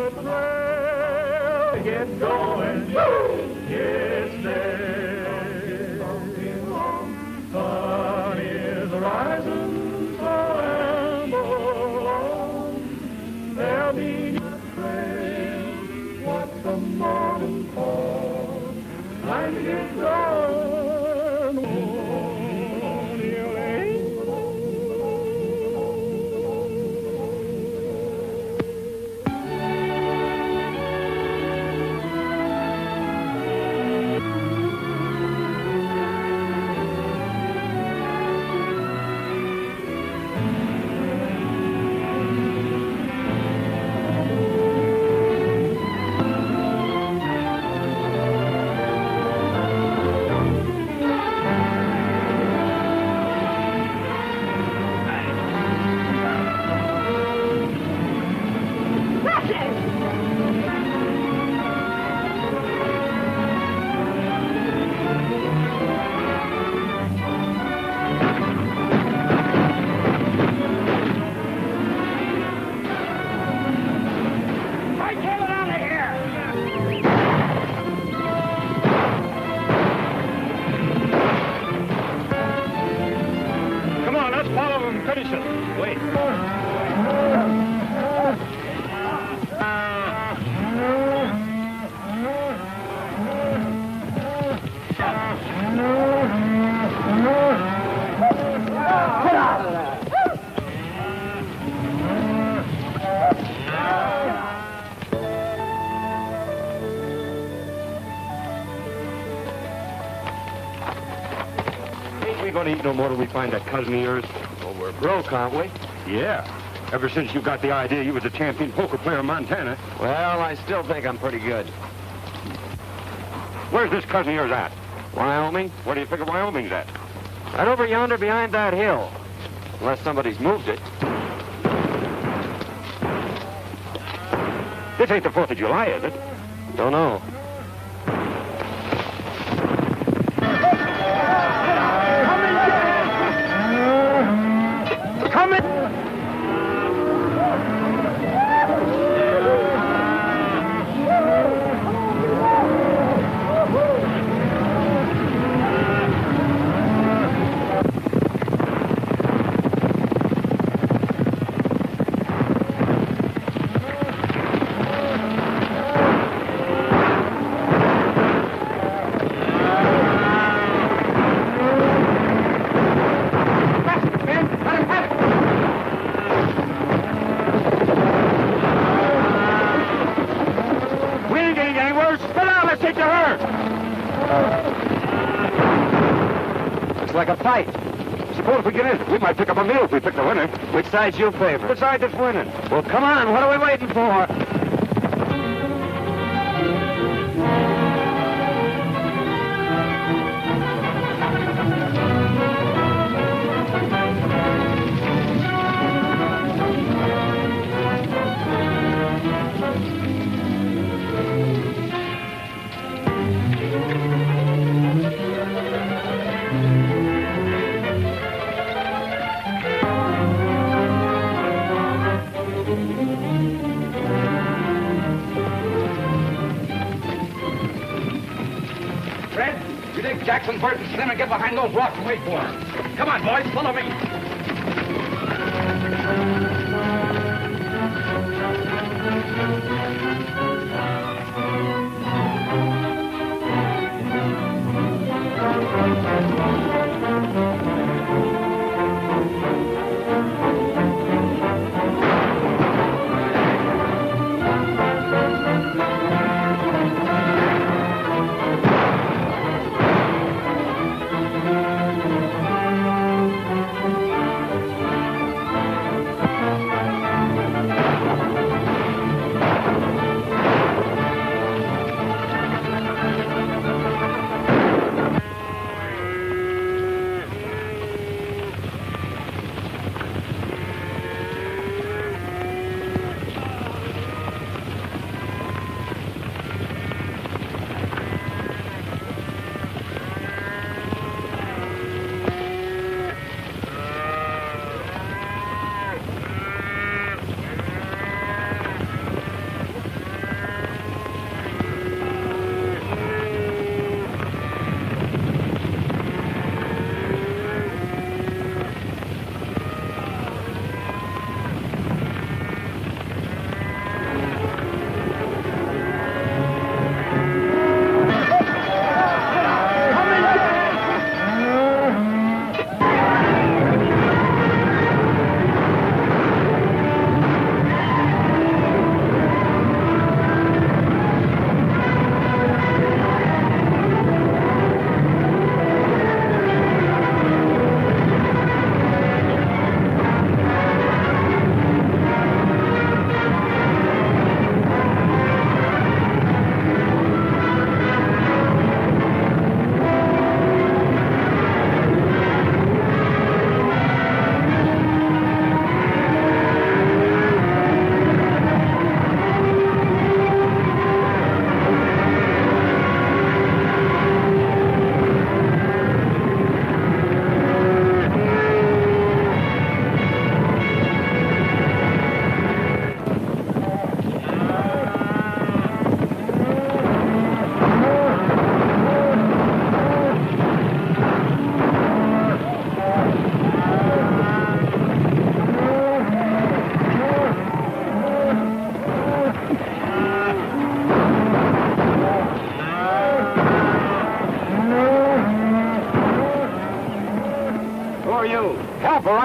the trail, get going, it's there. Sun is rising, so amble on. There'll be a trail, what the morning calls. Time to get going. No more till we find that cousin of yours. Well, we're broke, aren't we? Yeah. Ever since you got the idea you was a champion poker player in Montana. Well, I still think I'm pretty good. Where's this cousin of yours at? Wyoming? Where do you figure Wyoming's at? Right over yonder behind that hill. Unless somebody's moved it. This ain't the 4th of July, is it? Don't know. Suppose if we get in, we might pick up a meal if we pick the winner. Which side's your favorite? Which side that's winning? Well, come on. What are we waiting for? Jackson, Bart, and Slim, and get behind those rocks and wait for them. Come on, boys, follow me.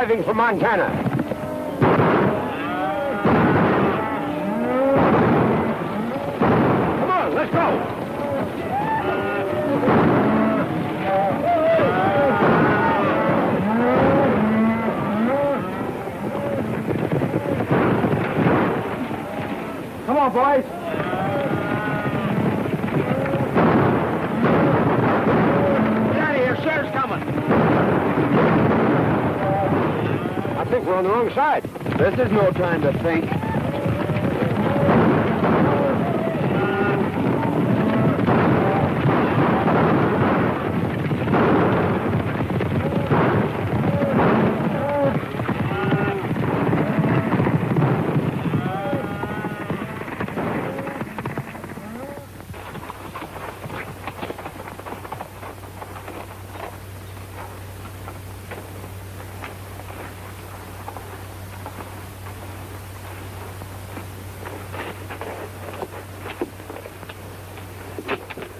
driving for Montana. Come on, let's go. Come on, boys. Get out of here. Sheriff's coming. I think we're on the wrong side. This is no time to think.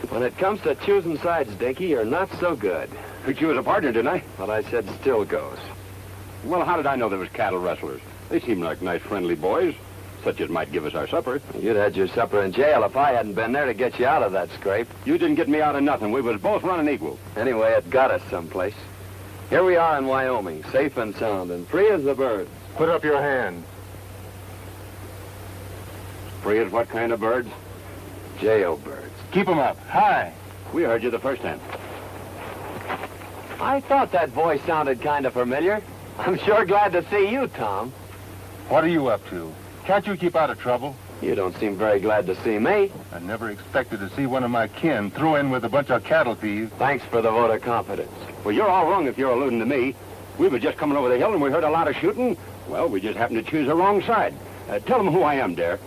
When it comes to choosing sides, Dinky, you're not so good. Picked you as a partner, didn't I? What I said still goes. Well, how did I know there was cattle rustlers? They seemed like nice, friendly boys, such as might give us our supper. You'd had your supper in jail if I hadn't been there to get you out of that scrape. You didn't get me out of nothing. We was both running equal. Anyway, it got us someplace. Here we are in Wyoming, safe and sound, and free as the birds. Put up your hand. Free as what kind of birds? Jailbirds. Keep 'em up. High. We heard you the first time. I thought that voice sounded kind of familiar. I'm sure glad to see you, Tom. What are you up to? Can't you keep out of trouble? You don't seem very glad to see me. I never expected to see one of my kin throw in with a bunch of cattle thieves. Thanks for the vote of confidence. Well, you're all wrong if you're alluding to me. We were just coming over the hill and we heard a lot of shooting. Well, we just happened to choose the wrong side. Tell them who I am, Dare.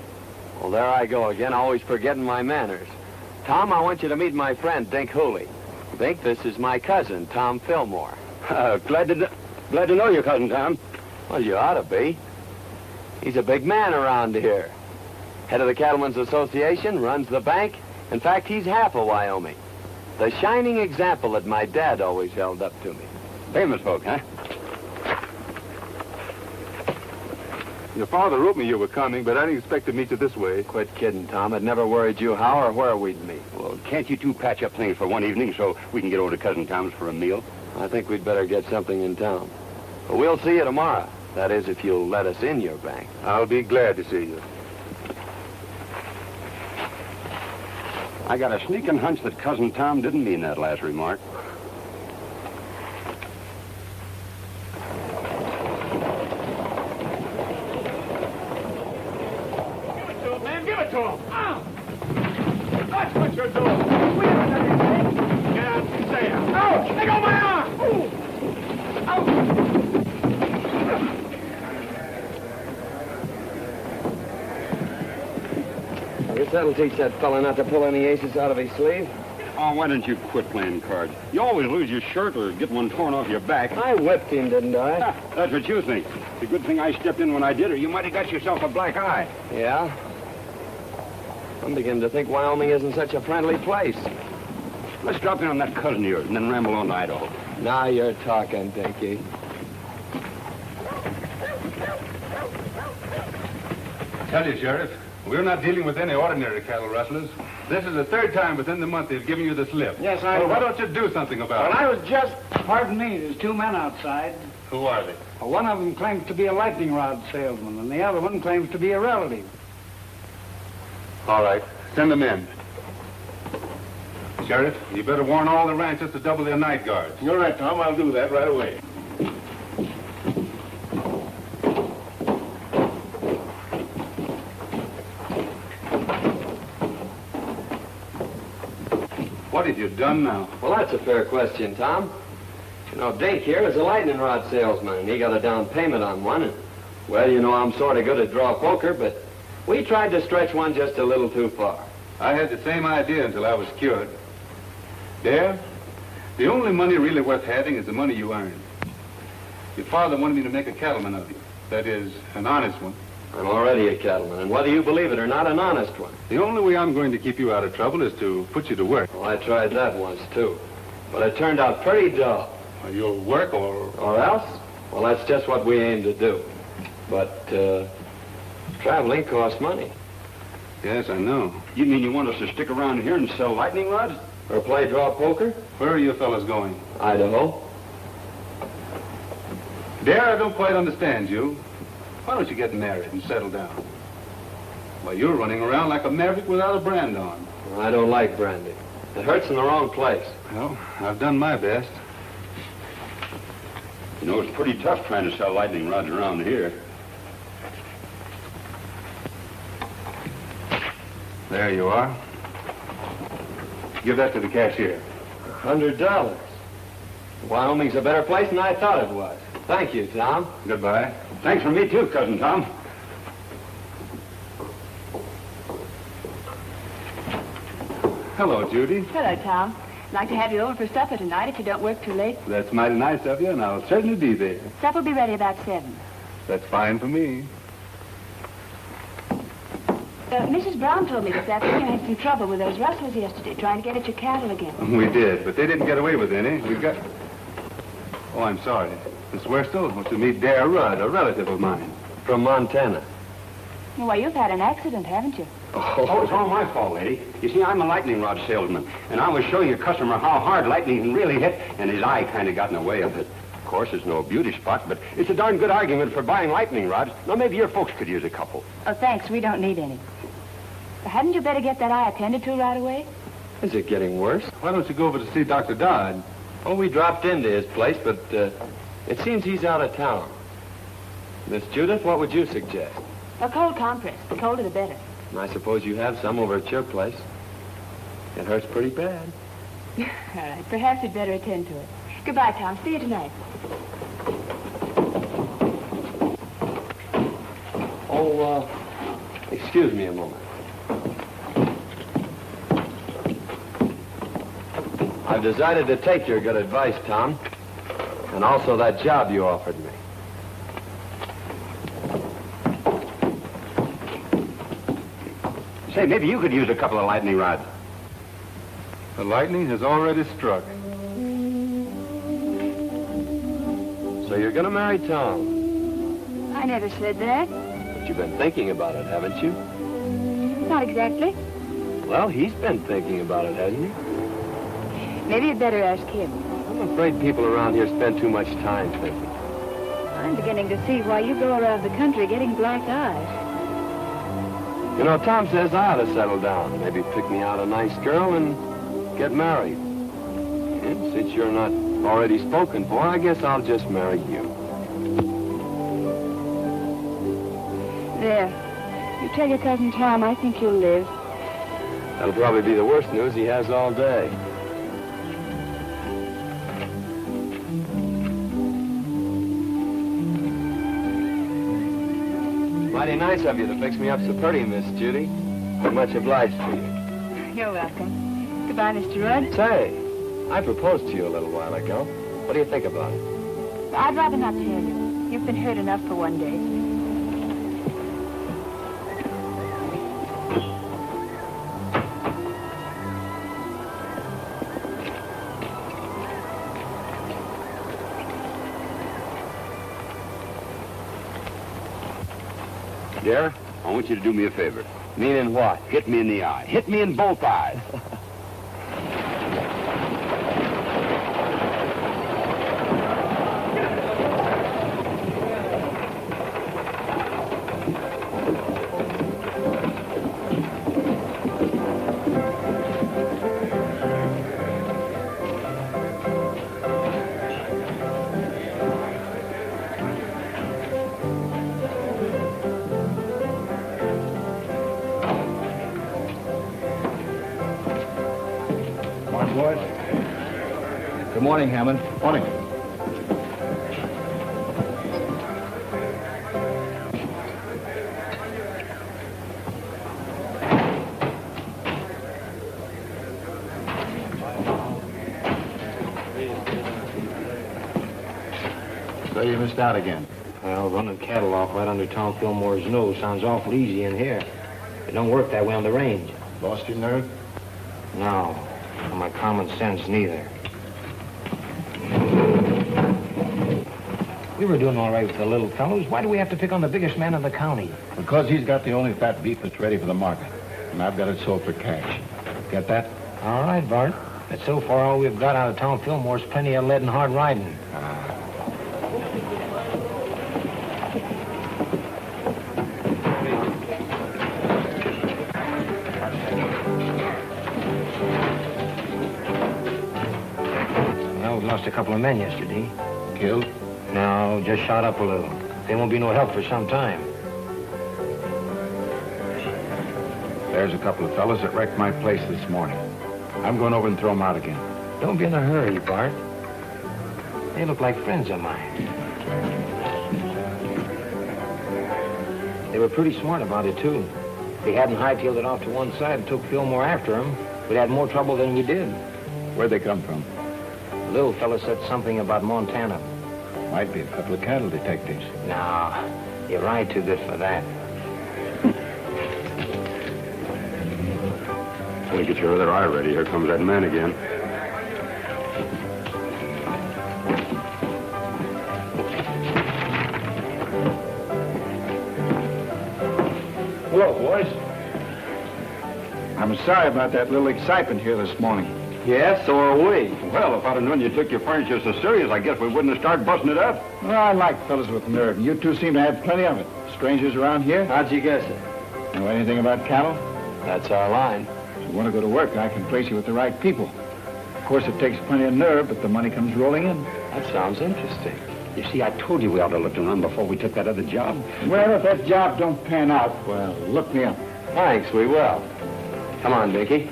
Well, there I go again, always forgetting my manners. Tom, I want you to meet my friend, Dink Hooley. Dink, this is my cousin, Tom Fillmore. Glad to know your cousin, Tom. Well, you ought to be. He's a big man around here. Head of the Cattlemen's Association, runs the bank. In fact, he's half of Wyoming. The shining example that my dad always held up to me. Famous folk, huh? Your father wrote me you were coming, but I didn't expect to meet you this way. Quit kidding, Tom. It never worried you how or where we'd meet. Well, can't you two patch up things for one evening so we can get over to Cousin Tom's for a meal? I think we'd better get something in town. But we'll see you tomorrow. That is, if you'll let us in your bank. I'll be glad to see you. I got a sneaking hunch that Cousin Tom didn't mean that last remark. That's what you're doing. We haven't done anything. Get out and say it. Ouch! Let go my arm! Ooh. Ouch! I guess that'll teach that fella not to pull any aces out of his sleeve. Oh, why don't you quit playing cards? You always lose your shirt or get one torn off your back. I whipped him, didn't I? Ah, that's what you think. It's a good thing I stepped in when I did, or you might have got yourself a black eye. Yeah? I'm beginning to think Wyoming isn't such a friendly place. Let's drop in on that cousin of yours and then ramble on to Idaho. Now you're talking, Dinky. Tell you, Sheriff, we're not dealing with any ordinary cattle rustlers. This is the third time within the month they've given you the slip. Yes, I So know. why don't you do something about Well, it? I was just... Pardon me, there's two men outside. Who are they? Well, one of them claims to be a lightning rod salesman, and the other one claims to be a relative. All right, send them in. Sheriff, you better warn all the ranchers to double their night guards. You're right, Tom. I'll do that right away. What have you done now? Well, that's a fair question, Tom. You know, Dink here is a lightning rod salesman, and he got a down payment on one. And, well, you know, I'm sort of good at draw poker, but we tried to stretch one just a little too far. I had the same idea until I was cured. There, the only money really worth having is the money you earn. Your father wanted me to make a cattleman of you. That is, an honest one. I'm already a cattleman, and whether you believe it or not, an honest one. The only way I'm going to keep you out of trouble is to put you to work. Well, I tried that once, too. But it turned out pretty dull. You'll work or... Or else? Well, that's just what we aim to do. But, traveling costs money. Yes, I know. You mean you want us to stick around here and sell lightning rods? Or play draw poker? Where are you fellas going? Idaho. Dare, I don't quite understand you. Why don't you get married and settle down? Well, you're running around like a maverick without a brand on. Well, I don't like brandy. It hurts in the wrong place. Well, I've done my best. You know, it's pretty tough trying to sell lightning rods around here. There you are. Give that to the cashier. $100. Wyoming's a better place than I thought it was. Thank you, Tom. Goodbye. Thanks for me, too, Cousin Tom. Hello, Judy. Hello, Tom. I'd like to have you over for supper tonight if you don't work too late. That's mighty nice of you, and I'll certainly be there. Supper will be ready about 7. That's fine for me. Mrs. Brown told me this afternoon you had some trouble with those rustlers yesterday, trying to get at your cattle again. We did, but they didn't get away with any. We got... Oh, I'm sorry. Miss Worstel wants to meet Dare Rudd, a relative of mine. From Montana. Well, you've had an accident, haven't you? Oh, it's all my fault, lady. You see, I'm a lightning rod salesman, and I was showing a customer how hard lightning can really hit, and his eye kind of got in the way of it. Of course, it's no beauty spot, but it's a darn good argument for buying lightning rods. Now, maybe your folks could use a couple. Oh, thanks. We don't need any. Hadn't you better get that eye attended to right away? Is it getting worse? Why don't you go over to see Dr. Dodd? Oh, we dropped into his place, but it seems he's out of town. Miss Judith, what would you suggest? A cold compress. The colder the better. I suppose you have some over at your place. It hurts pretty bad. All right. Perhaps you'd better attend to it. Goodbye, Tom. See you tonight. Oh, excuse me a moment. I've decided to take your good advice, Tom. And also that job you offered me. Say, maybe you could use a couple of lightning rods. The lightning has already struck. So you're going to marry Tom? I never said that. But you've been thinking about it, haven't you? Not exactly. Well, he's been thinking about it, hasn't he? Maybe you'd better ask him. I'm afraid people around here spend too much time thinking. I'm beginning to see why you go around the country getting black eyes. You know, Tom says I ought to settle down. Maybe pick me out a nice girl and get married. And since you're not already spoken for, I guess I'll just marry you. There. You tell your cousin Tom I think you'll live. That'll probably be the worst news he has all day. Mighty nice of you to fix me up so pretty, Miss Judy. I'm much obliged to you. You're welcome. Goodbye, Mr. Rudd. Say, I proposed to you a little while ago. What do you think about it? I'd rather not tell you. You've been hurt enough for one day. Dare, I want you to do me a favor. Meaning what? Hit me in the eye. Hit me in both eyes. Good morning, Hammond. Morning. So you missed out again. Well, running cattle off right under Tom Fillmore's nose sounds awful easy in here. It don't work that way on the range. Lost your nerve? No, or my common sense neither. We were doing all right with the little fellows. Why do we have to pick on the biggest man in the county? Because he's got the only fat beef that's ready for the market. And I've got it sold for cash. Get that? All right, Bart. But so far, all we've got out of town Fillmore's plenty of lead and hard riding. Well, we lost a couple of men yesterday. Killed? No, just shot up a little. They won't be no help for some time. There's a couple of fellas that wrecked my place this morning. I'm going over and throw them out again. Don't be in a hurry, Bart. They look like friends of mine. They were pretty smart about it, too. If they hadn't hightailed it off to one side and took Fillmore after them, we'd had more trouble than we did. Where'd they come from? The little fella said something about Montana. Might be a couple of cattle detectives. No, you ride too good for that. Well, get your other eye ready. Here comes that man again. Hello, boys. I'm sorry about that little excitement here this morning. Yes, so are we. Well, if I'd have known you took your furniture so serious, I guess we wouldn't have started busting it up. Well, I like fellas with nerve, and you two seem to have plenty of it. Strangers around here? How'd you guess it? Know anything about cattle? That's our line. If you want to go to work, I can place you with the right people. Of course, it takes plenty of nerve, but the money comes rolling in. That sounds interesting. You see, I told you we ought to look around before we took that other job. Well, if that job don't pan out, well, look me up. Thanks, we will. Come on, Dinky.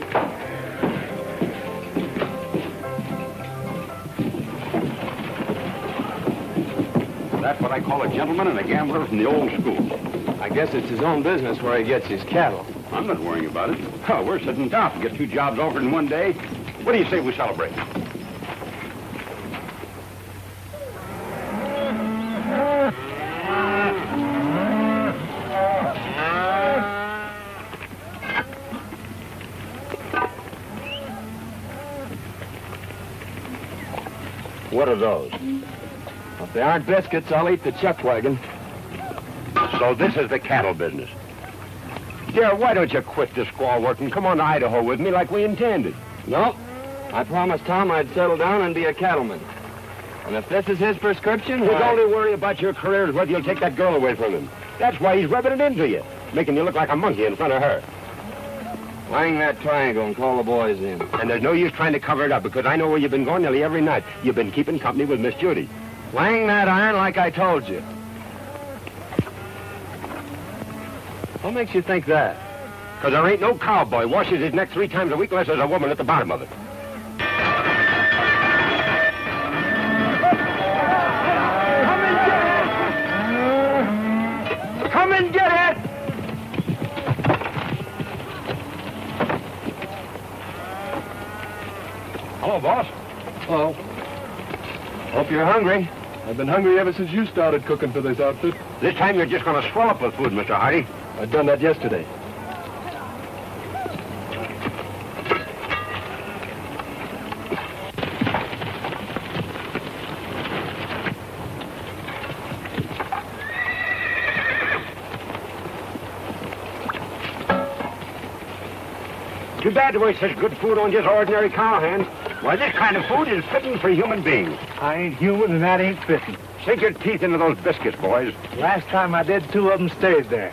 That's what I call a gentleman and a gambler from the old school. I guess it's his own business where he gets his cattle. I'm not worrying about it. Oh, we're sitting down to get 2 jobs offered in one day. What do you say we celebrate? What are those? If they aren't biscuits, I'll eat the chuck wagon. So this is the cattle business. Dear, why don't you quit this squaw work and come on to Idaho with me like we intended? Nope. I promised Tom I'd settle down and be a cattleman. And if this is his prescription, His only worry about your career is whether you'll take that girl away from him. That's why he's rubbing it into you, making you look like a monkey in front of her. Hang that triangle and call the boys in. And there's no use trying to cover it up, because I know where you've been going nearly every night. You've been keeping company with Miss Judy. Wang that iron like I told you. What makes you think that? Because there ain't no cowboy washes his neck 3 times a week unless there's a woman at the bottom of it. Come and get it! Hello, boss. Hello. Hope you're hungry. I've been hungry ever since you started cooking for this outfit. This time you're just going to swell up with food, Mr. Hardy. I'd done that yesterday. Too bad to waste such good food on just ordinary cowhands. Why, this kind of food is fitting for human beings. I ain't human and that ain't fitting. Sink your teeth into those biscuits, boys. Last time I did, 2 of them stayed there.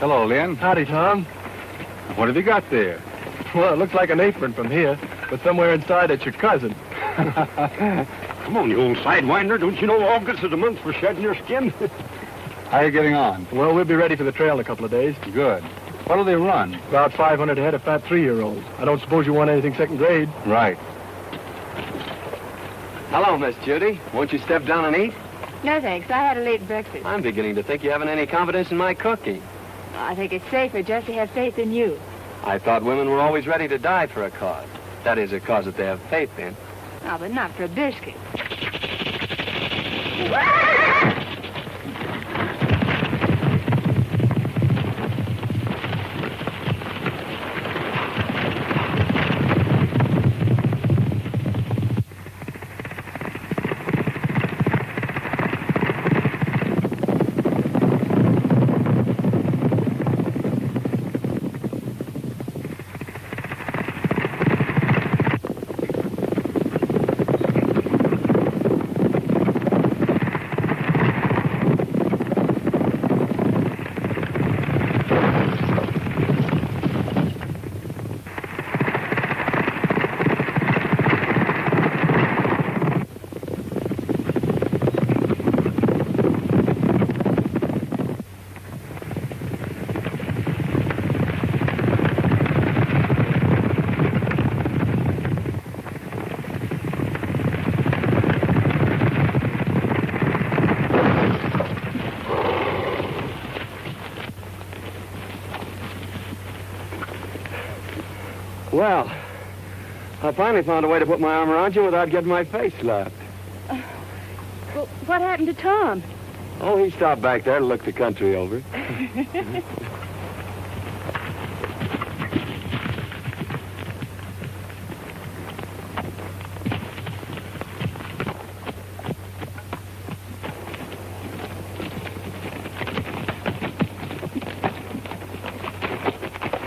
Hello, Lynn. Howdy, Tom. What have you got there? Well, it looks like an apron from here, but somewhere inside it's your cousin. Come on, you old sidewinder. Don't you know August is the month for shedding your skin? How are you getting on? Well, we'll be ready for the trail in a couple of days. Good. What'll they run? About 500 head of fat 3-year-olds. I don't suppose you want anything second grade. Right. Hello, Miss Judy. Won't you step down and eat? No, thanks. I had a late breakfast. I'm beginning to think you haven't any confidence in my cooking. I think it's safer just to have faith in you. I thought women were always ready to die for a cause. That is, a cause that they have faith in. Oh, but not for a biscuit. Well, I finally found a way to put my arm around you without getting my face slapped. Well, what happened to Tom? Oh, he stopped back there to look the country over.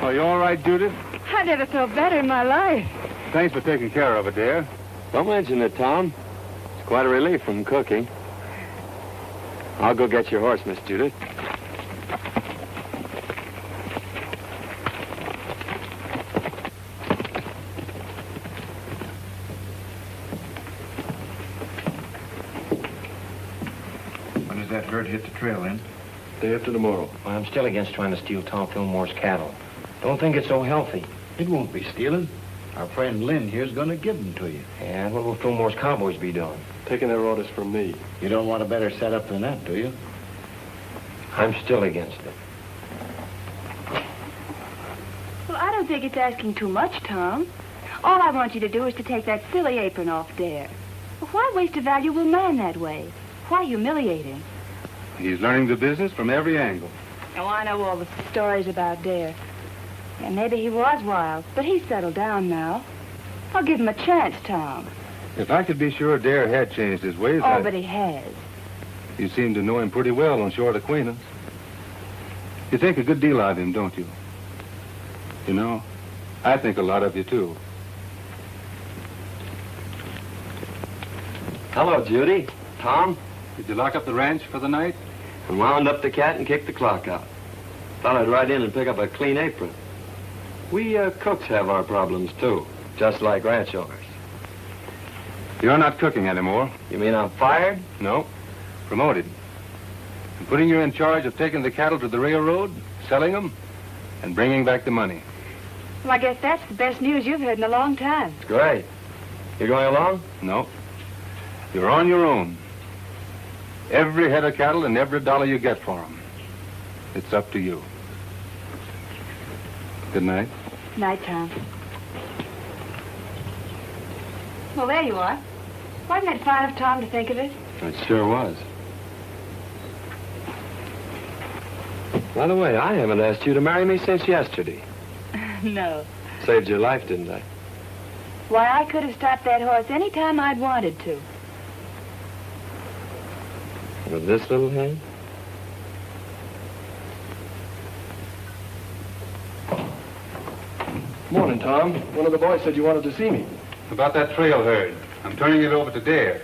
Are you all right, Judith? I never felt better in my life. Thanks for taking care of it, dear. Don't mention it, Tom. It's quite a relief from cooking. I'll go get your horse, Miss Judith. When does that herd hit the trail, Lynn? Day after tomorrow. Well, I'm still against trying to steal Tom Fillmore's cattle. Don't think it's so healthy. It won't be stealing. Our friend Lynn here's going to give them to you. And what will Fillmore's cowboys be doing? Taking their orders from me. You don't want a better setup than that, do you? I'm still against it. Well, I don't think it's asking too much, Tom. All I want you to do is to take that silly apron off Dare. Well, why waste a valuable man that way? Why humiliate him? He's learning the business from every angle. Oh, I know all the stories about Dare. And maybe he was wild, but he's settled down now. I'll give him a chance, Tom. If I could be sure Dare had changed his ways, Oh, but he has. You seem to know him pretty well on short acquaintance. You think a good deal of him, don't you? You know, I think a lot of you, too. Hello, Judy. Tom? Did you lock up the ranch for the night? I wound up the cat and kicked the clock out. Thought I'd ride in and pick up a clean apron. We cooks have our problems, too, just like ranch owners. You're not cooking anymore. You mean I'm fired? No. Promoted. I'm putting you in charge of taking the cattle to the railroad, selling them, and bringing back the money. Well, I guess that's the best news you've heard in a long time. Great. You going along? No. You're on your own. Every head of cattle and every dollar you get for them. It's up to you. Good night. Night, Tom. Well, there you are. Wasn't it fine of Tom to think of it? It sure was. By the way, I haven't asked you to marry me since yesterday. No. Saved your life, didn't I? Why, I could have stopped that horse any time I'd wanted to. With this little hand? Morning, Tom. One of the boys said you wanted to see me. About that trail herd. I'm turning it over to Dare.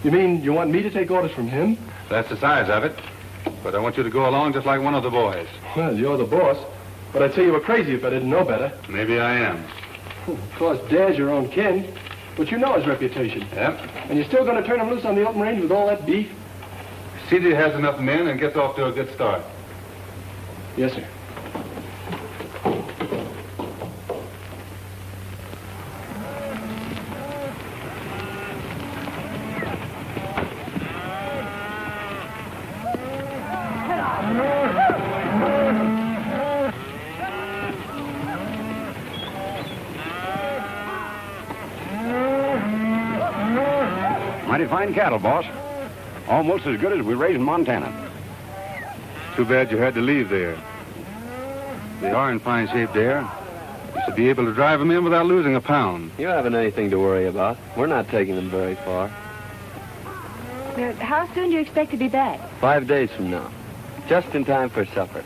You mean you want me to take orders from him? That's the size of it. But I want you to go along just like one of the boys. Well, you're the boss. But I'd say you were crazy if I didn't know better. Maybe I am. Of course, Dare's your own kin. But you know his reputation. Yep. And you're still going to turn him loose on the open range with all that beef? CD has enough men and gets off to a good start. Yes, sir. Mighty fine cattle, boss. Almost as good as we raise in Montana. Too bad you had to leave there. They are in fine shape there. You should be able to drive them in without losing a pound. You haven't anything to worry about. We're not taking them very far. How soon do you expect to be back? 5 days from now. Just in time for supper.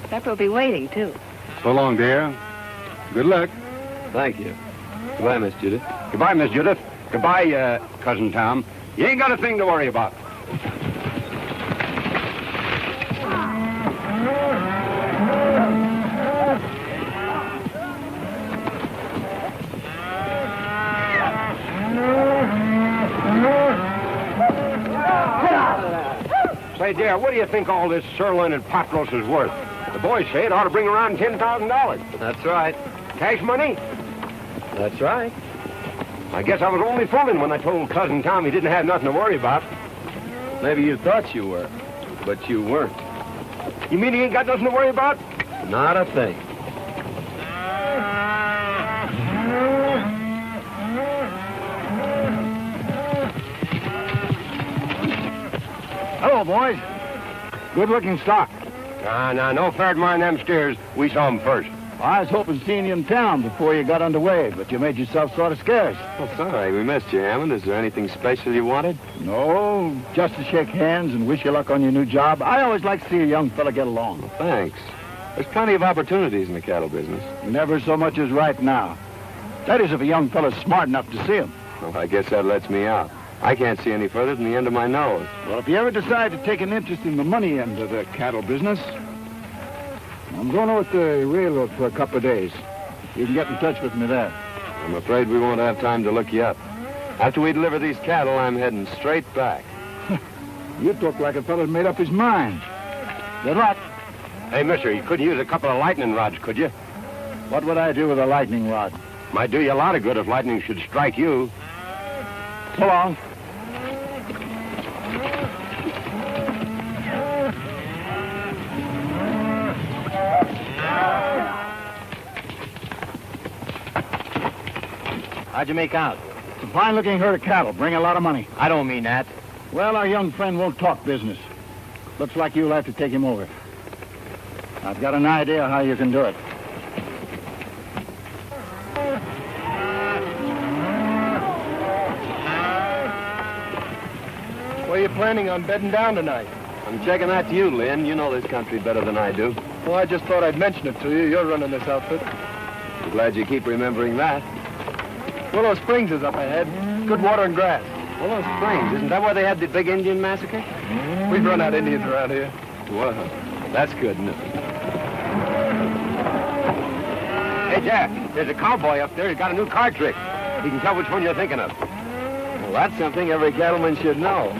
Supper will be waiting, too. So long, dear. Good luck. Thank you. Goodbye, Miss Judith. Goodbye, Miss Judith. Goodbye, Cousin Tom. You ain't got a thing to worry about. Say, dear, what do you think all this sirloin and pot roast is worth? The boys say it ought to bring around $10,000. That's right. Cash money? That's right. I guess I was only fooling when I told Cousin Tom he didn't have nothing to worry about. Maybe you thought you were, but you weren't. You mean he ain't got nothing to worry about? Not a thing. Hello, boys. Good-looking stock. No fair to mind them steers. We saw them first. I was hoping seeing you in town before you got underway, but you made yourself sort of scarce. Well, sorry, we missed you, Hammond. Is there anything special you wanted? No, just to shake hands and wish you luck on your new job. I always like to see a young fella get along. Well, thanks. There's plenty of opportunities in the cattle business. Never so much as right now. That is, if a young fella's smart enough to see him. Well, I guess that lets me out. I can't see any further than the end of my nose. Well, if you ever decide to take an interest in the money end of the cattle business, I'm going over to the railroad for a couple of days. You can get in touch with me there. I'm afraid we won't have time to look you up. After we deliver these cattle, I'm heading straight back. You talk like a fella's made up his mind. Good luck. Hey, mister, you could use a couple of lightning rods, could you? What would I do with a lightning rod? Might do you a lot of good if lightning should strike you. So long. How'd you make out? It's a fine-looking herd of cattle. Bring a lot of money. I don't mean that. Well, our young friend won't talk business. Looks like you'll have to take him over. I've got an idea how you can do it. Where are you planning on bedding down tonight? I'm checking that to you, Lynn. You know this country better than I do. Well, I just thought I'd mention it to you. You're running this outfit. I'm glad you keep remembering that. Willow Springs is up ahead. Good water and grass. Willow Springs, isn't that where they had the big Indian massacre? We've run out Indians around here. Well, that's good, isn't it? Hey, Jack, there's a cowboy up there who's got a new card trick. He can tell which one you're thinking of. Well, that's something every cattleman should know.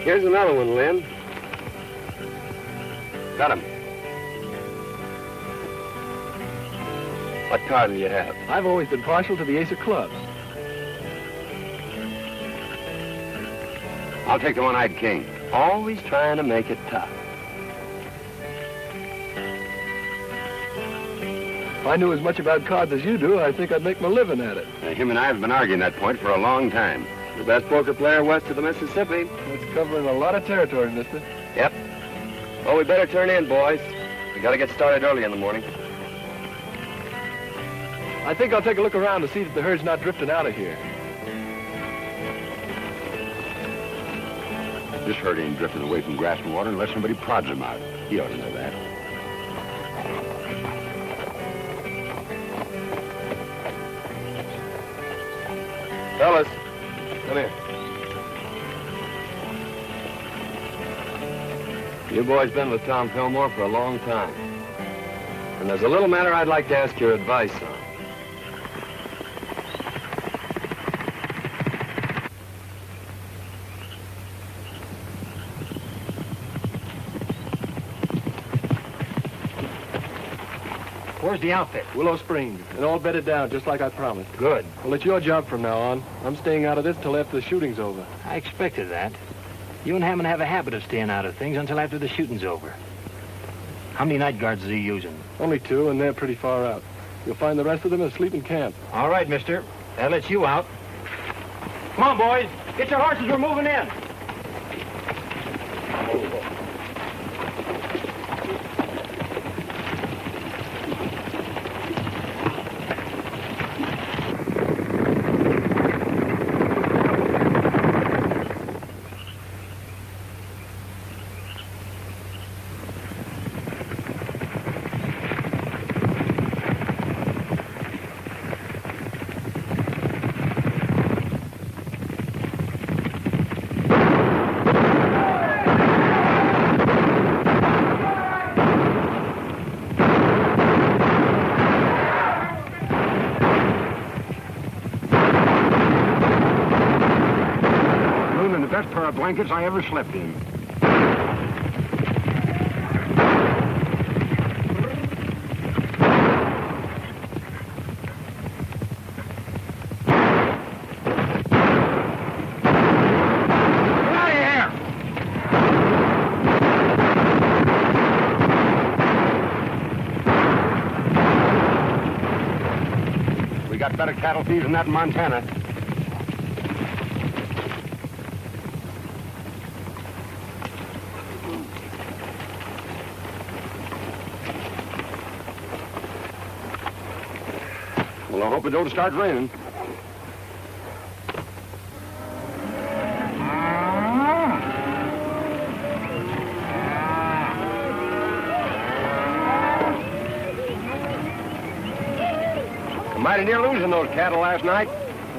Here's another one, Lynn. Got him. What card do you have? I've always been partial to the ace of clubs. I'll take the one-eyed king. Always trying to make it tough. If I knew as much about cards as you do, I think I'd make my living at it. Him and I have been arguing that point for a long time. The best poker player west of the Mississippi. That's covering a lot of territory, mister. Yep. Well, we better turn in, boys. We gotta get started early in the morning. I think I'll take a look around to see that the herd's not drifting out of here. This herd ain't drifting away from grass and water unless somebody prods him out. He ought to know that. Fellas, come here. You boys been with Tom Fillmore for a long time. And there's a little matter I'd like to ask your advice on. Where's the outfit? Willow Springs, and all bedded down, just like I promised. Good. Well, it's your job from now on. I'm staying out of this till after the shooting's over. I expected that. You and Hammond have a habit of staying out of things until after the shooting's over. How many night guards is he using? Only 2, and they're pretty far out. You'll find the rest of them asleep in camp. All right, mister. That lets you out. Come on, boys. Get your horses. We're moving in. Blankets I ever slept in. We got better cattle thieves than that in Montana. Well, I hope it don't start raining. Mighty near losing those cattle last night.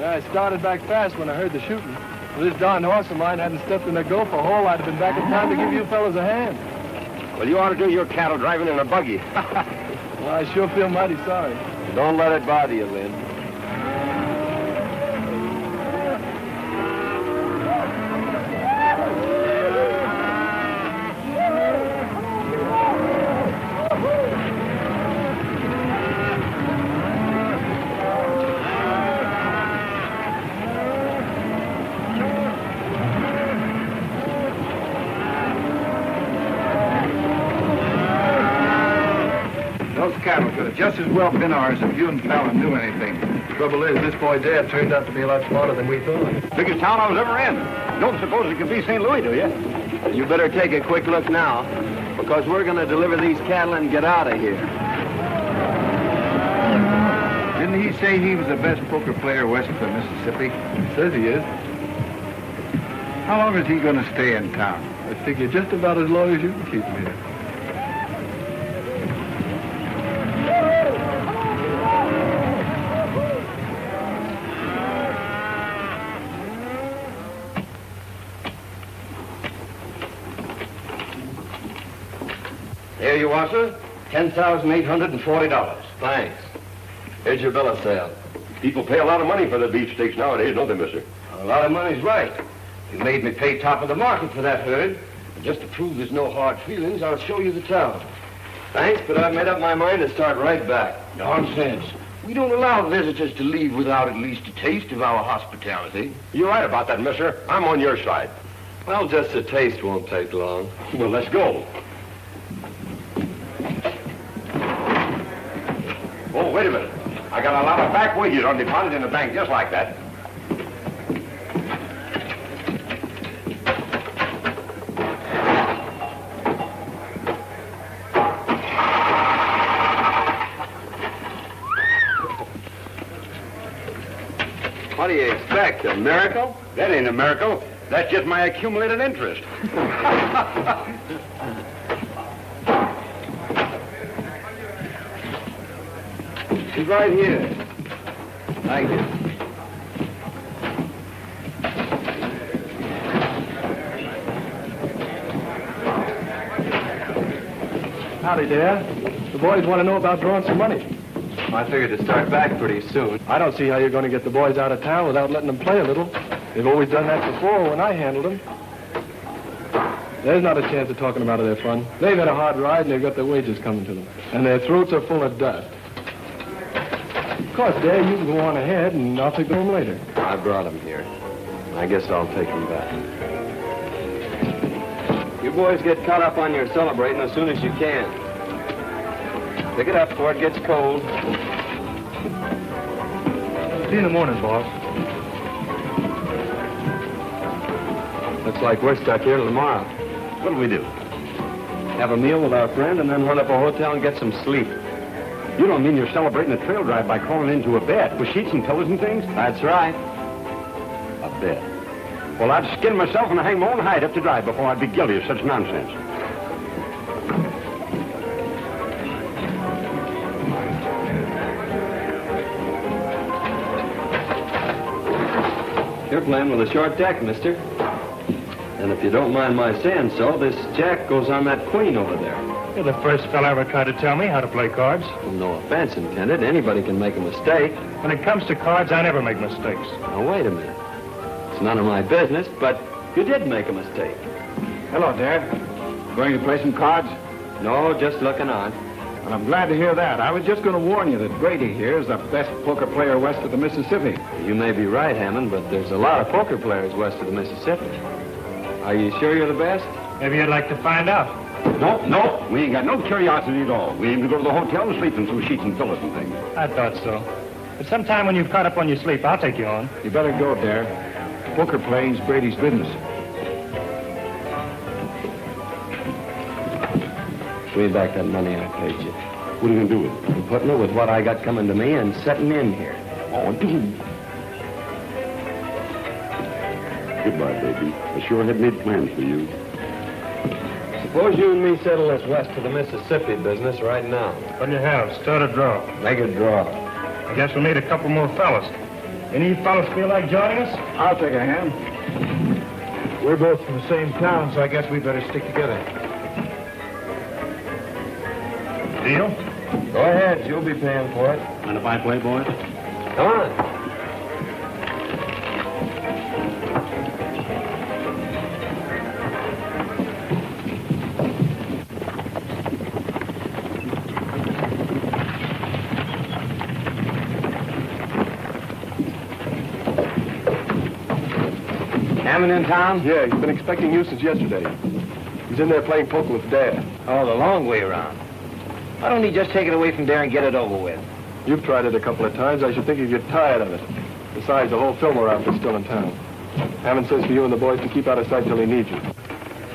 Yeah, I started back fast when I heard the shooting. If this darn horse of mine hadn't stepped in a gopher hole, I'd have been back in time to give you fellas a hand. Well, you ought to do your cattle driving in a buggy. Well, I sure feel mighty sorry. Don't let it bother you, Lynn. Cattle could have just as well been ours if you and Fallon knew anything. The trouble is, this boy Dad turned out to be a lot smarter than we thought. Biggest town I was ever in. Don't suppose it could be St. Louis, do you? You better take a quick look now, because we're going to deliver these cattle and get out of here. Didn't he say he was the best poker player west of the Mississippi? He says he is. How long is he going to stay in town? I figure just about as long as you can keep him here. Here you are, sir. $10,840. Thanks. Here's your bill of sale. People pay a lot of money for the beefsteaks nowadays, don't they, mister? A lot of money's right. You made me pay top of the market for that herd. And just to prove there's no hard feelings, I'll show you the town. Thanks, but I've made up my mind to start right back. Nonsense. We don't allow visitors to leave without at least a taste of our hospitality. You're right about that, mister. I'm on your side. Well, just a taste won't take long. Well, let's go. Oh, wait a minute. I got a lot of back wages on deposit in the bank just like that. What do you expect, a miracle? That ain't a miracle. That's just my accumulated interest. He's right here. Thank you. Howdy, Dad. The boys want to know about drawing some money. I figured to start back pretty soon. I don't see how you're going to get the boys out of town without letting them play a little. They've always done that before when I handled them. There's not a chance of talking them out of their fun. They've had a hard ride and they've got their wages coming to them. And their throats are full of dust. Of course, Dad, you can go on ahead and I'll take them home later. I brought them here. I guess I'll take them back. boys get caught up on your celebrating as soon as you can. Pick it up before it gets cold. See you in the morning, boss. Looks like we're stuck here till tomorrow. What'll we do? Have a meal with our friend and then run up a hotel and get some sleep. You don't mean you're celebrating a trail drive by crawling into a bed with sheets and pillows and things? That's right. A bed. Well, I'd skin myself and hang my own hide up to dry before I'd be guilty of such nonsense. You're playing with a short deck, mister. And if you don't mind my saying so, this jack goes on that queen over there. You're the first fella ever tried to tell me how to play cards. Well, no offense intended. Anybody can make a mistake. When it comes to cards, I never make mistakes. Now, wait a minute. It's none of my business, but you did make a mistake. Hello, Dad. Going to play some cards? No, just looking on. Well, I'm glad to hear that. I was just going to warn you that Grady here is the best poker player west of the Mississippi. You may be right, Hammond, but there's a lot of poker players west of the Mississippi. Are you sure you're the best? Maybe you'd like to find out. No, we ain't got no curiosity at all. We aim to go to the hotel and sleep in some sheets and pillows and things. I thought so. But sometime when you've caught up on your sleep, I'll take you on. You better go, Dad. Poker playing's Brady's business. Give me back that money I paid you. What are you going to do with it? I'm putting it with what I got coming to me and setting in here. Oh, dude. Goodbye, baby. I sure had made plans for you. Suppose you and me settle this west of the Mississippi business right now. What do you have? Start a draw. Make a draw. I guess we'll need a couple more fellas. Any of you fellas feel like joining us? I'll take a hand. We're both from the same town, so I guess we better stick together. Deal? Go ahead. You'll be paying for it. Mind if I play, boys? Come on. Hammond in town? Yeah, he's been expecting you since yesterday. He's in there playing poker with Dad. Oh, the long way around. Why don't he just take it away from there and get it over with? You've tried it a couple of times. I should think you'd get tired of it. Besides, the whole Fillmore outfit's still in town. Hammond says for you and the boys to keep out of sight till he needs you.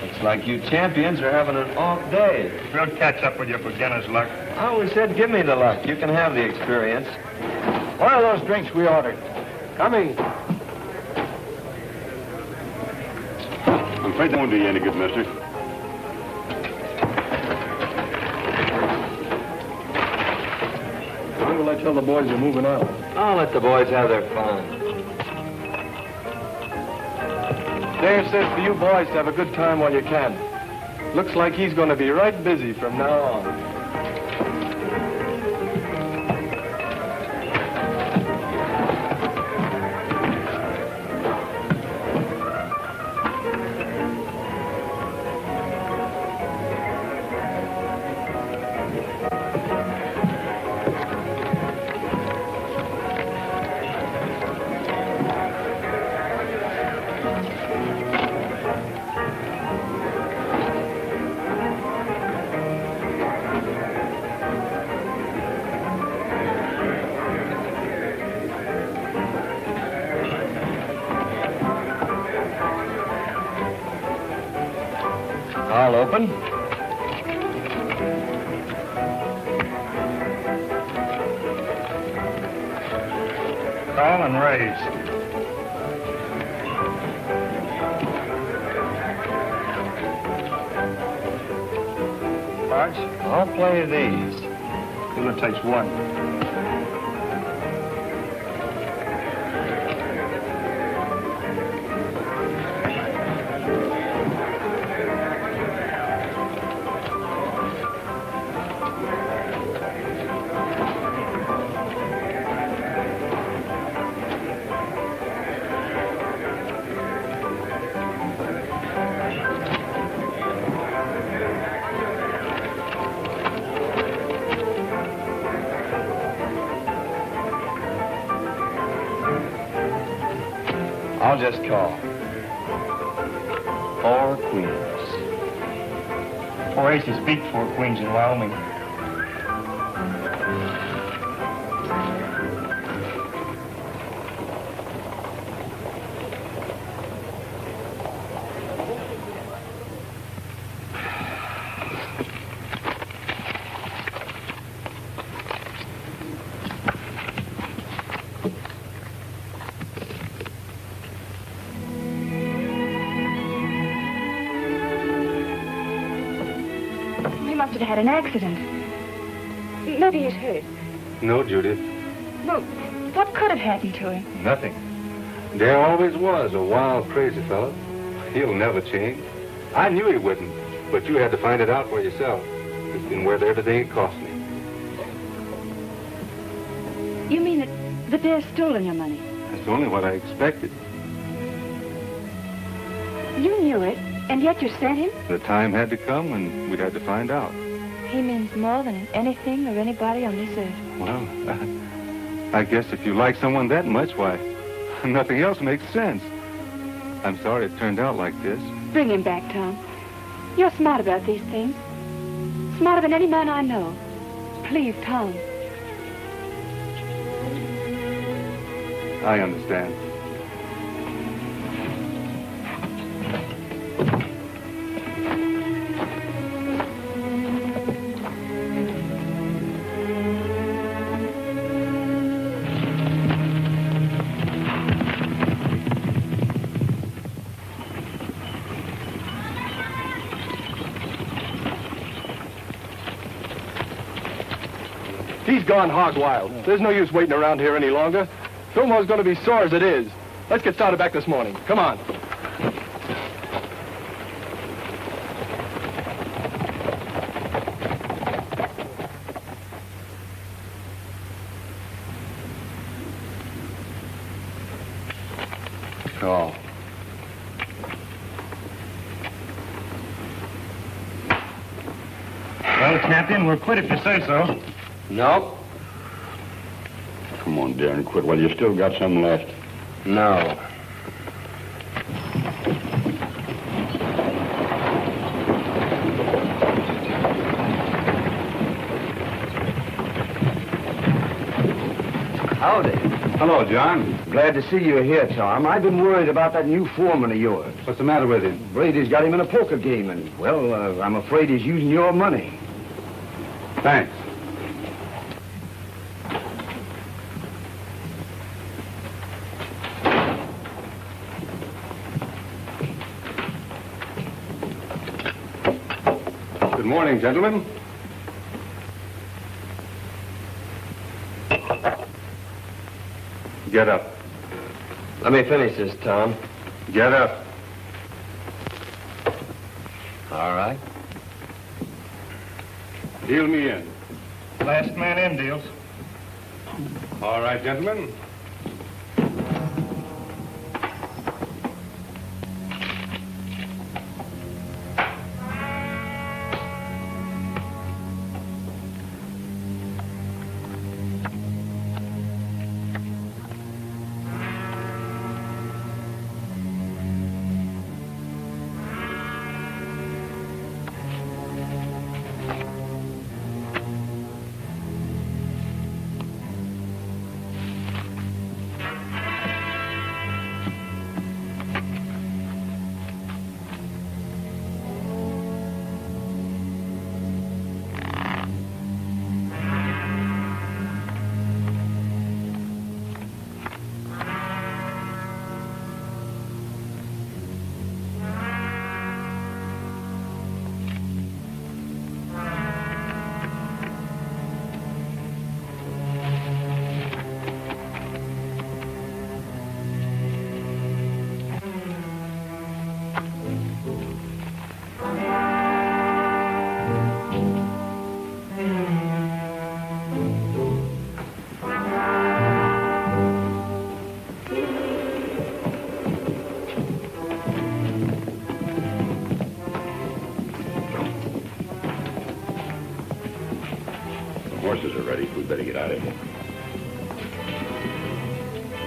Looks like you champions are having an off day. We'll catch up with your beginner's luck. I always said give me the luck. You can have the experience. What are those drinks we ordered? Coming. I'm afraid that won't do you any good, mister. When will I tell the boys you're moving on? I'll let the boys have their fun. Dave says for you boys to have a good time while you can. Looks like he's going to be right busy from now on. I'll open. Call and raise. Cards? I'll play these. It takes one. I'll just call. 4 queens. 4 aces beat 4 queens in Wyoming. Had an accident. Maybe he's hurt. No, Judy. Well, what could have happened to him? Nothing. Dare always was a wild, crazy fellow. He'll never change. I knew he wouldn't, but you had to find it out for yourself. It's been worth everything it cost me. You mean that the Dare's stolen your money? That's only what I expected. You knew it, and yet you sent him? The time had to come, and we'd had to find out. He means more than anything or anybody on this earth. Well, I guess if you like someone that much, why, nothing else makes sense. I'm sorry it turned out like this. Bring him back, Tom. You're smart about these things. Smarter than any man I know. Please, Tom. I understand. He's gone hog wild. There's no use waiting around here any longer. Fillmore's going to be sore as it is. Let's get started back this morning. Come on. Oh. Well, Captain, we're quit if you say so. No. Come on, Darren, quit while you still got some left. No. Howdy. Hello, John. Glad to see you here, Tom. I've been worried about that new foreman of yours. What's the matter with him? Brady's got him in a poker game, and, well, I'm afraid he's using your money. Thanks. Good morning, gentlemen. Get up. Let me finish this, Tom. Get up. All right. Deal me in. Last man in deals. All right, gentlemen. Horses are ready. We better get out of here.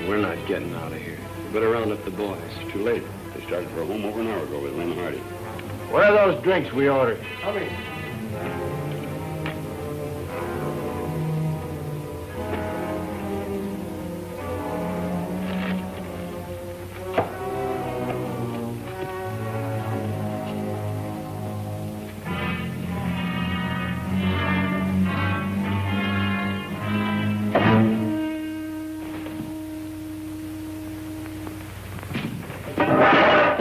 We're not getting out of here. Better round up the boys. It's too late. They started for home over an hour ago with Lynn Hardy. Where are those drinks we ordered? Coming.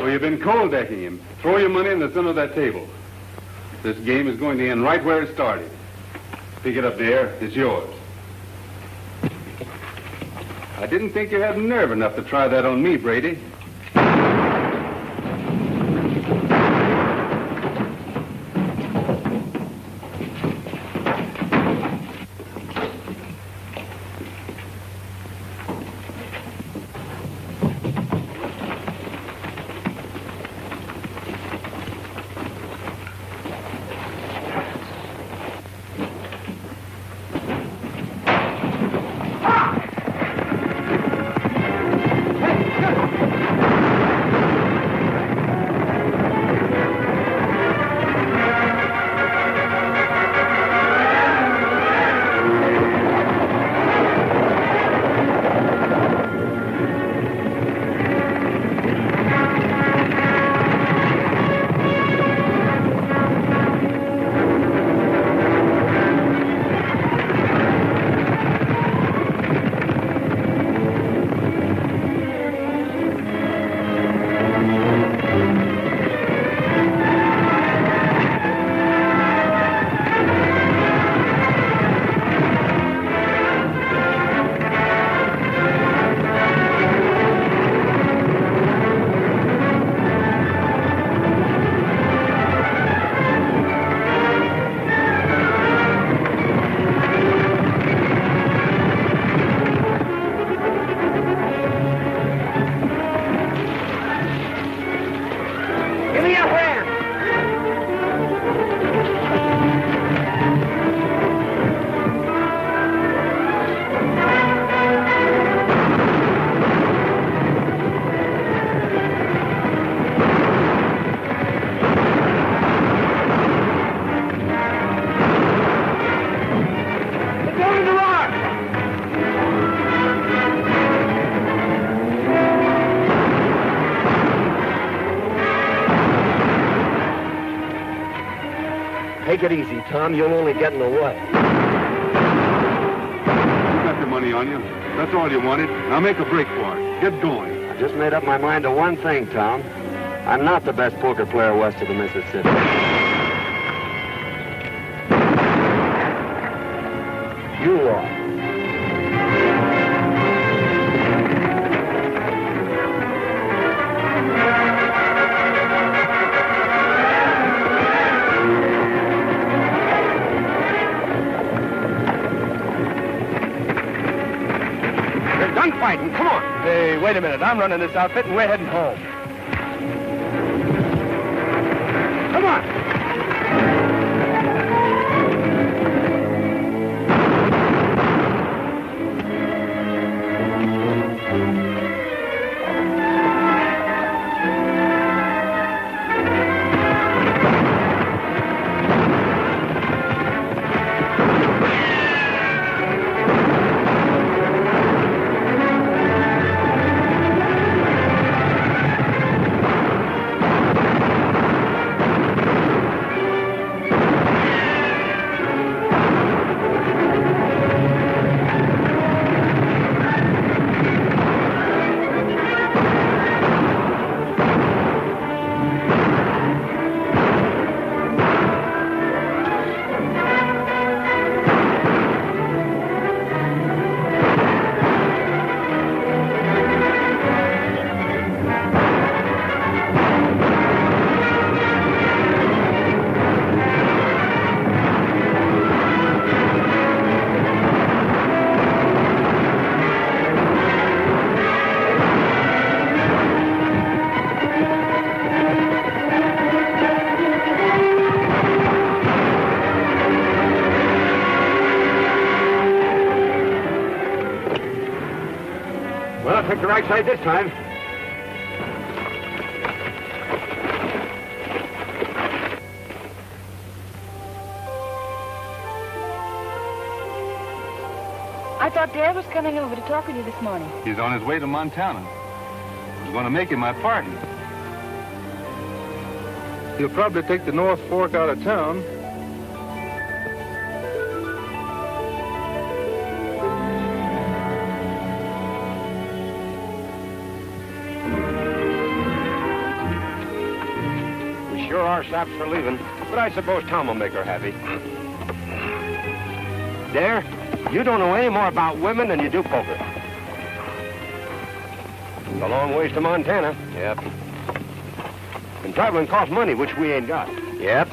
You've been cold decking him. Throw your money in the center of that table. This game is going to end right where it started. Pick it up there. It's yours. I didn't think you had nerve enough to try that on me, Brady. Take it easy, Tom. You'll only get in the way. You got your money on you. That's all you wanted. Now make a break for it. Get going. I just made up my mind to one thing, Tom. I'm not the best poker player west of the Mississippi. You are. Come on. Hey, wait a minute. I'm running this outfit and we're heading home. Come on. The right side this time. I thought Dad was coming over to talk with you this morning. He's on his way to Montana. I was going to make him my partner. He'll probably take the North Fork out of town. We sure are saps for leaving, but I suppose Tom will make her happy. Dare, you don't know any more about women than you do poker. It's a long ways to Montana. Yep. And traveling costs money, which we ain't got. Yep.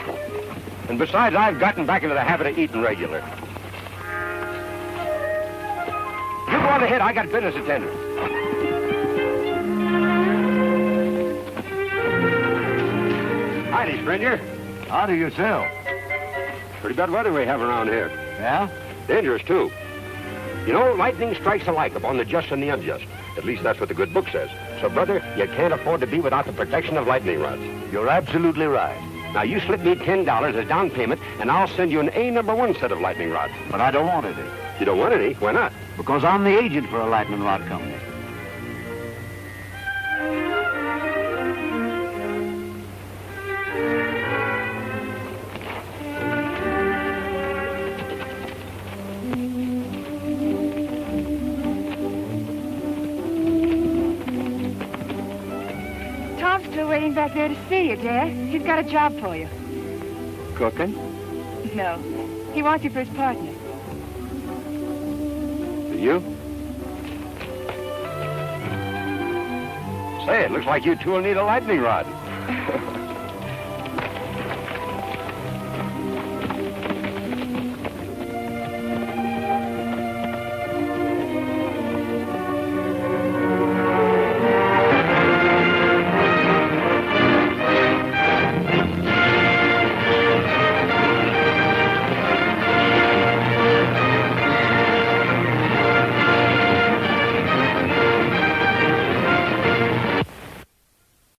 And besides, I've gotten back into the habit of eating regular. You go on ahead. I got business to tend to. Howdy, stranger. Howdy yourself. Pretty bad weather we have around here. Yeah? Dangerous, too. You know, lightning strikes alike upon the just and the unjust. At least that's what the good book says. So, brother, you can't afford to be without the protection of lightning rods. You're absolutely right. Now, you slip me $10 as down payment, and I'll send you an A #1 set of lightning rods. But I don't want any. You don't want any? Why not? Because I'm the agent for a lightning rod company. Waiting back there to see you, Dad. He's got a job for you. Cooking? No. He wants you for his partner. You? Say, it looks like you two will need a lightning rod.